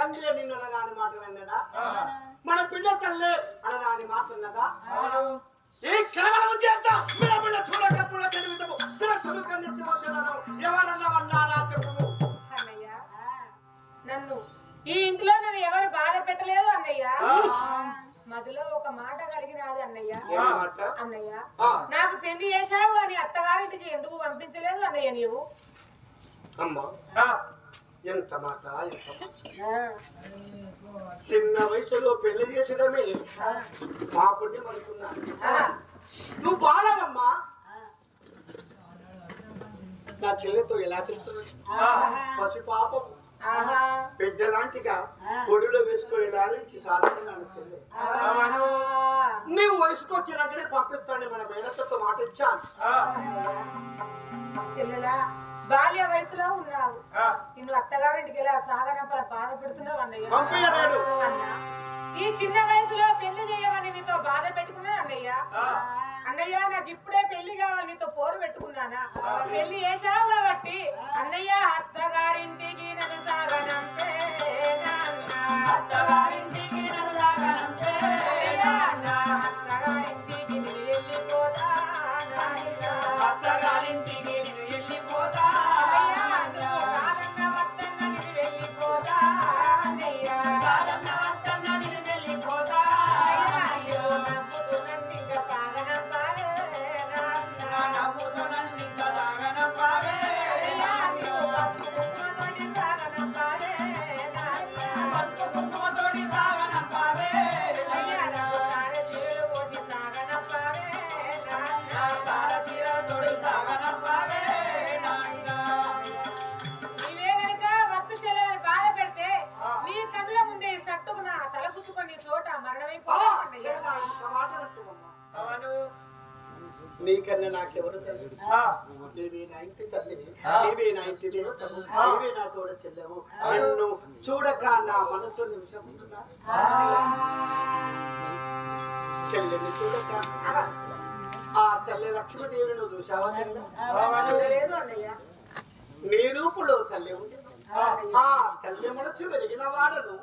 తండ్రి నిన్ను అనరాని మాటలు అన్నదా? మన బిడ్డ తల్లి అనరాని మాట ఉన్నదా? ఈ కేవలం చేత బిడ్డ చూడక పులకని విధము ఎవరన్నా అన్నారా చెప్పు. అన్నయ్య నన్ను ఈ ఇంట్లో నన్ను ఎవరు బాధ పెట్టలేదు అన్నయ్య. మధ్యలో ఒక మాట కలిగినది అన్నయ్య. అన్నయ్య నాకు పెళ్లి చేశావు అని అత్తగారింటికి ఎందుకు పంపించలేదు అన్నయ్య నీవు? అమ్మా ఎంత మాట, చిన్న వయసులో పెళ్లి చేసడమే మా పుణ్యం అనుకున్నా. నువ్వు బాలవమ్మా, నా చెల్లెతో ఎలా చూస్తున్నావు? పసి పాపం పెద్దలాంటిగా పొడిలో వేసుకొని లాలించి సాధనాలు చెల్లె. నీవు వయసుకు వచ్చినట్టునే పంపిస్తాను మన మేనత్తతో మాట ఇచ్చాను. చెల్లెలా బాల్య వయసులో ఉన్నావు, నిన్ను అత్తగారింటికి ఎలా సాగనంపల బాధ పెడుతున్నావు అన్నయ్య. ఈ చిన్న వయసులో పెళ్లి చేయమని నీతో బాధ పెట్టుకున్నా అన్నయ్య. అన్నయ్య నాకు ఇప్పుడే పెళ్లి కావాలి, నీతో పోరు పెట్టుకున్నానా? పెళ్లి చేశావు కాబట్టి అన్నయ్య అత్తగారింటికి నన్ను సాగనంపే, అత్తగారింటికి నన్ను సాగనంపే, అత్తగారింటికి నేను వెళ్ళిపోతా, అత్తగారింటికి నేను వెళ్ళిపోతా, కాదన్న వద్దన్న నేను వెళ్ళిపోతా, అన్నయ్య కాదన్న వద్దన్న నేను వెళ్ళిపోతా, అయ్యో నవ్వుతున్నండి ఇంకా సాగనంపావే, నవ్వుతున్నండి ఇంకా సాగనంపావే, అయ్యో పసుపు కుంకుమతోటి సాగనంపావే, పసుపు కుంకుమతోటి సాగనంపావే, అయ్యా నాకు సార చీరలు పోసి సాగనంపావే, సార చీరలతోటి సాగనంపావే. నీవే గనుక వత్తు చెల్లెలని బాధ పెడితే నీ కళ్ళ ముందే సట్టుకున్న తల గుద్దుకొని చోట మరణమైపోతావు. నీకన్నా నాకెవరు తల్లి? నీవే నా ఇంటి తల్లి, నీవే నా ఇంటి దేవతము, నీవే నా తోడ చెల్లెము. నిన్ను చూడక నా మనసు నిమిషముందా? చెల్లెని చూడక ఆ తల్లి లక్ష్మీదేవిని నువ్వు చూసావా? లేదు అన్నయ్య. నీ రూపులో తల్లి ఉంది. ఆ తల్లి మనసు వెలిగిన వాడను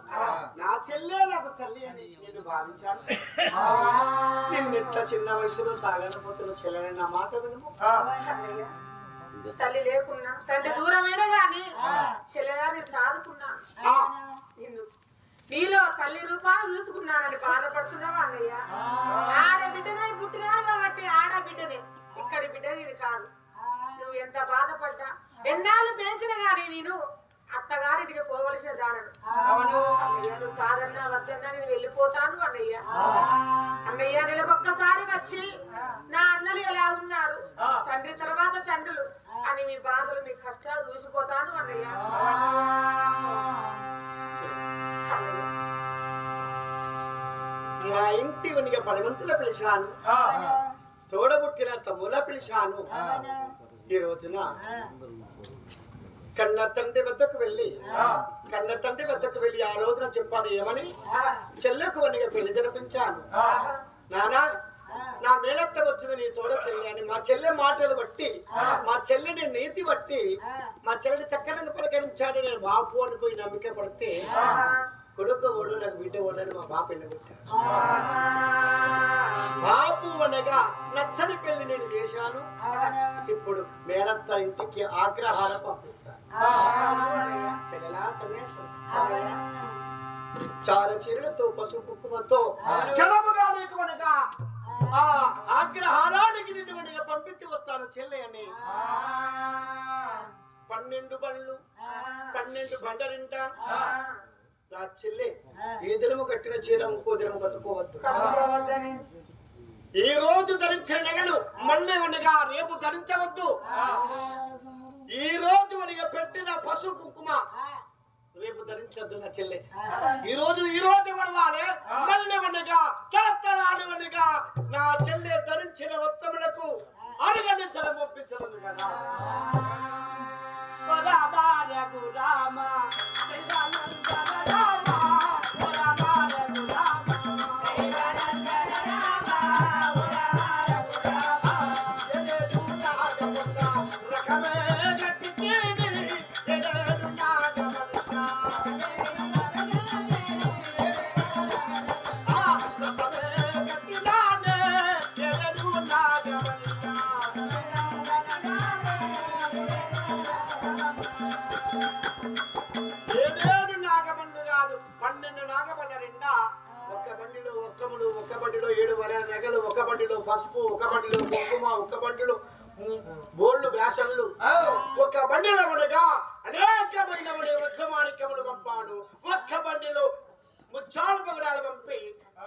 నా చెల్లె నాకు తల్లి అని నేను భావించాను. నిన్నెట్లా చిన్న వయసులో సాగకపోతున్న చెల్లెని నా మాట వినుము. తల్లి లేకున్నా తండ్రి దూరమైనా గాని చెల్లెలా నేను సాదుకున్నా. నీలో తల్లి రూపాలు చూసుకున్నానని బాధపడుతున్నావా అన్నయ్య? ఆడబిడ్డనే పుట్టినాను కాబట్టి ఆడబిడ్డనే, ఇక్కడి బిడ్డని ఇది కాదు. నువ్వు ఎంత బాధపడ్డా ఎన్నాళ్ళు పెంచిన గాని నేను అత్తగారింటికి పోవలసిన దానను. అన్నయ్య నువ్వు కాదన్నా వద్దన్నా నేను వెళ్ళిపోతాను అన్నయ్య. అన్నయ్య నెలకొక్కసారి వచ్చి నా అన్నలు ఎలా ఉన్నారు, తండ్రి తర్వాత తండ్రులు అని మీ బాధలు మీ కష్టాలు చూసిపోతాను అన్నయ్య. మా ఇంటి వెనుక 10 మంతుల పిలిచాను, తోడబుట్టిన తమ్ముల పిలిచాను. ఈ రోజున కన్న తండ్రి వద్దకు వెళ్ళి ఆ రోజున చెప్పాను ఏమని? చెల్లెకు వనిగా పెళ్లి జరిపించాను. నానా నా మేనత్త వచ్చింది నీ తోడ చెల్లి అని మా చెల్లె మాటలు బట్టి, మా చెల్లెని నీతి బట్టి, మా చెల్లెని చక్కనంగా పలకరించాడు. నేను బాపు అనిపోయి నమ్మిక పడితే కొడుకు ఓడు నాకు బిడ్డ ఓడని మా బాపు వెళ్ళగొట్టాడు. బాపు అనగా నచ్చని పెళ్లి నేను చేశాను. ఇప్పుడు మేనత్త ఇంటికి ఆగ్రహారం పంపిస్తాను. చెల్లెలా సన్యాసం చార చీరలతో పసుపు కుంకుమతో జనముగా లేకునగా ఆ ఆగ్రహారానికి నిన్ను పంపించి వస్తాను చెల్లె అని. 12 బండ్లు 12 బండలింట నా చెల్లె ఏ దినము కట్టిన చీర ఇంకో దినము కట్టుకోవద్దు. ఈ రోజు ధరించిన నగలు మళ్ళీ ఉండగా రేపు ధరించవద్దు. ఈ రోజు మనకి పెట్టిన పసుపు కుంకుమ రేపు ధరించద్దు నా చెల్లె. ఈ రోజు పడవాలి మళ్ళీ ఉండగా తరతరాలు ఉండగా నా చెల్లె ధరించిన ఉత్తములకు అడగని ధర పంపించదు కదా. రామ రకమే గట్టి ఏడేడు నాగబండ్లు కాదు 12 నాగబండ్ల రెండా. ఒక బండిలో వస్త్రములు, ఒక బండిలో 7 వర నగలు, ఒక బండిలో పసుపు, ఒక బండిలో కుంకుమ, ఒక బండిలో బోళ్ళు వ్యాసన్లు, ఒక బండిలో ఉండగా అనేకమైన వజ్రమాణిక్యములు పంపాడు. ఒక్క బండిలో ముచ్చాలు పగడాలు పంపి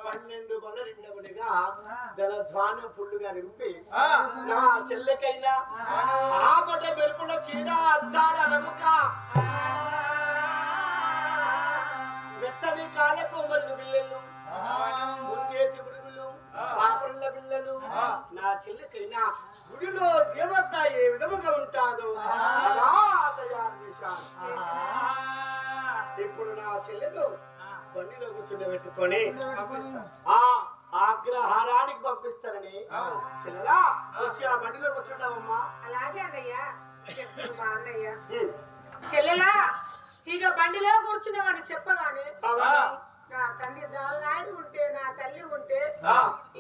12 బండ్ల రెండవనిగా ధనధ్వానం పుల్లుగా నింపి నా చెల్లెకైనా ఆపట మెరుపుల చీర అద్దాల నముక మెత్తని కాళ్ళకు మరుగు బిల్లలు, ముంచేతి పురుగులు, పాపళ్ళ బిల్లలు నా చెల్లెకైనా గుడిలో దేవత ఏ విధముగా ఉంటాదో అలా తయారు చేశాను. ఇప్పుడు నా చెల్లెలు బండిలో కూర్చుండబెట్టుకొని ఆ ఆగ్రహారానికి పంపిస్తారని చెల్లెలా వచ్చి ఆ బండిలో కూర్చుంటావమ్మా. అలాగే అన్నయ్యా చెప్తాను మా అన్నయ్య. చెల్లెలా ఇక బండిలో కూర్చున్నామని చెప్పగానే నా తండ్రి నాయుడు ఉంటే, నా తల్లి ఉంటే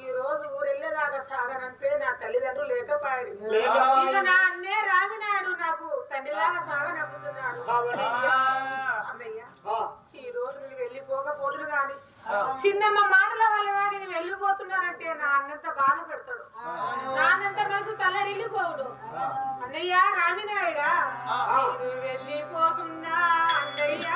ఈ రోజు ఊరెళ్ళేదాకా సాగనంపే నా తల్లిదండ్రులు లేకపోయారు. ఇక నా అన్నే రామినాయుడు నాకు తండ్రిలాగా సాగనంపుతున్నాడు. అన్నయ్య ఈ రోజు నేను వెళ్ళిపోకపోతుడు గాని చిన్నమ్మ మాటల వల్ల నేను వెళ్ళిపోతున్నానంటే నా అన్నంత బాధ పెడతాడు. నా అన్నంత కలిసి తల్లడిల్లిపోవుడు. అన్నయ్య రామినాయుడా నేను వెళ్ళిపోతున్నా అన్నయ్య.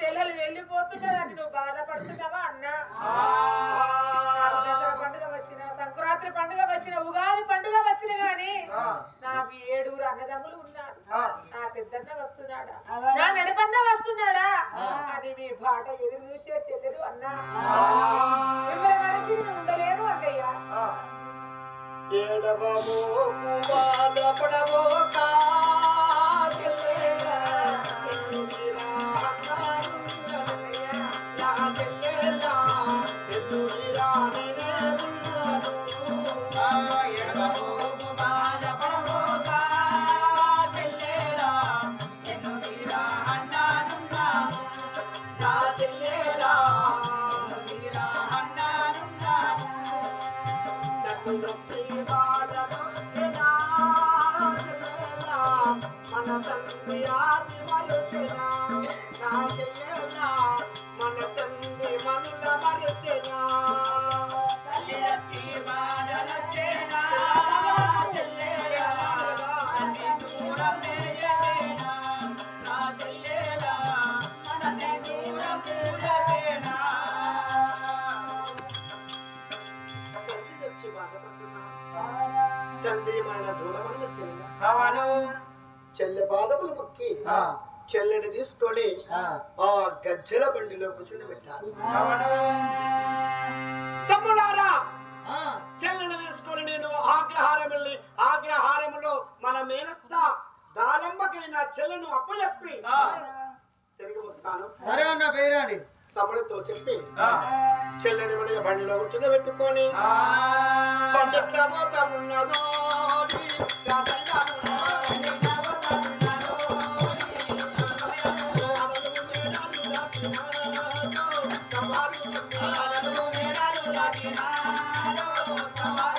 చెల్లెలు వెళ్ళిపోతున్నదని నువ్వు బాధపడుతున్నావా అన్నా? దసరా పండుగ వచ్చిన, సంక్రాంతి పండుగ వచ్చిన, ఉగాది పండుగ వచ్చిన గాని నాకు 7 అన్నదమ్ములు ఉన్నారు. నా పెద్దన్న వస్తున్నాడా, నా నడిపన్న వస్తున్నాడా అని మీ బాట ఎదురు చూసే చెల్లెలు అన్నా. మిమ్మల్ని మనిషి ఉండలేను అన్నయ్య. చెల్లె పాదములు మొక్కి చెల్లెని తీసుకొని ఆ గజ్జల బండిలో కూర్చుని పెట్టారు. తమ్ములారా చెల్లెని తీసుకొని నేను ఆగ్రహారం వెళ్ళి ఆగ్రహారములో మన మేనత్త దానమ్మకైన చెల్లెను అప్పచెప్పి తిరిగి వస్తాను. సరే అన్న పేరండి తమ్ముడితో చెప్పి చెల్లెని మన బండిలో కూర్చుని పెట్టుకొని పండట్లా పోతామున్నదో Come on.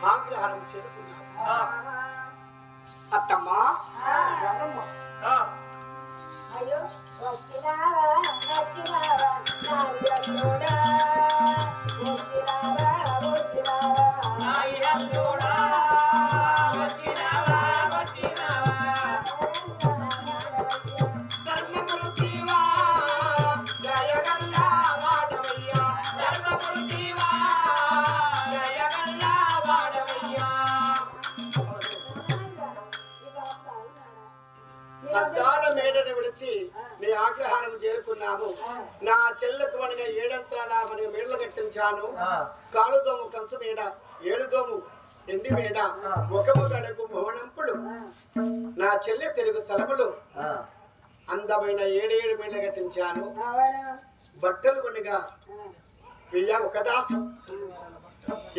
ఆగ్రహారం చేరుకున్నావు అత్తమ్మా అయ్యో వచ్చినావా వచ్చినావా నాయకుడా వచ్చినావా వచ్చినావా నాయకుడా వచ్చినావా వచ్చినావా ధర్మమూర్తివా దయగల్లా వాడవయ్యా ధర్మమూర్తివా దయగల్లా వాడవయ్యా అద్దాల మేడను విడిచి నీ ఆగ్రహారం చేరుకున్నాము నా చెల్లకు మనగా ఏడంతాల మనకి మేడలు కట్టించాను కాలుదోము కంచు మేడ ఏడుదోము ఎండి మేడ ముఖము గడకు భవనంపుడు నా చెల్లె తిరుగు స్థలములు అందమైన ఏడేడు మేడ కట్టించాను బట్టలు కొనిగా వెయ్య ఒక దాసు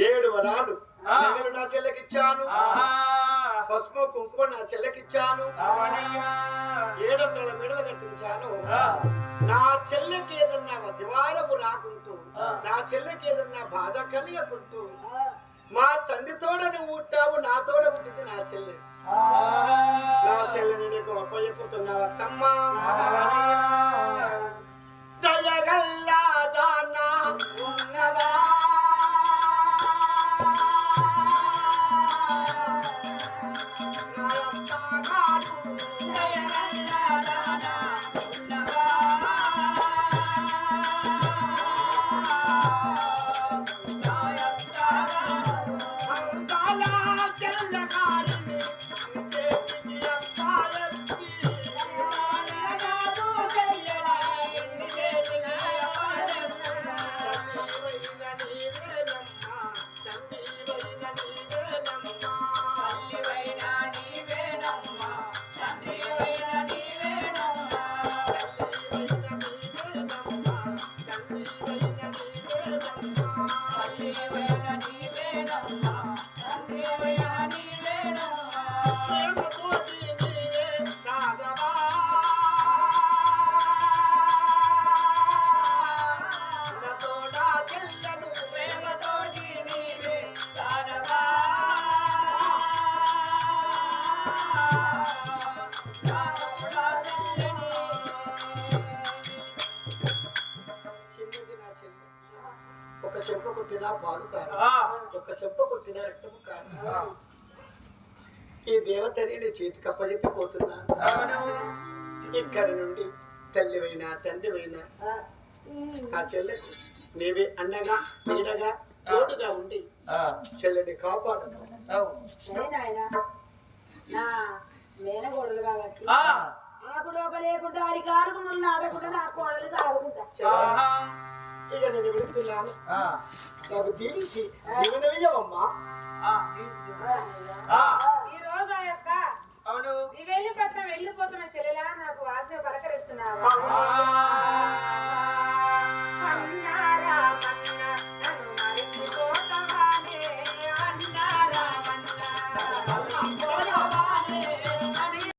7 వరాలు నగలు నా చెల్లెకిచ్చాను పసుపు కుంకుమ నా చెల్లెకిచ్చాను 700 మెడలు కట్టించాను నా చెల్లెకి ఏదన్నా అతివారము రాకుంటూ నా చెల్లెకి ఏదన్నా బాధ కలిగకుంటూ మా తండ్రి తోడ నువ్వు ఉంటావు నా తోడ ఉంటుంది నా చెల్లెని నీకు అప్పచెప్పుతున్నావు అత్తమ్మా దయగల్లా దానా ఉన్నవా ఒక చెంప కొట్టినా పాలు కాదు ఒక చెంప కొట్టినా రక్తము కాదు ఈ దేవతని నీ చేతికి అప్పచెప్పిపోతున్నా ఇక్కడి నుండి తల్లివైనా తండ్రివైనా ఆ చెల్లెకు నీవే అండగా నీడగా తోడుగా ఉండి చెల్లెని కాపాడు మేనగోడలు కాబట్టి నాకు లోక లేకుండా వారి కారుకు ముందు ఆడకుండా నా కోడలు సాగుకుంటా ఇక నేను వెళుతున్నాను నాకు దీవించి దీవెన వేయవమ్మా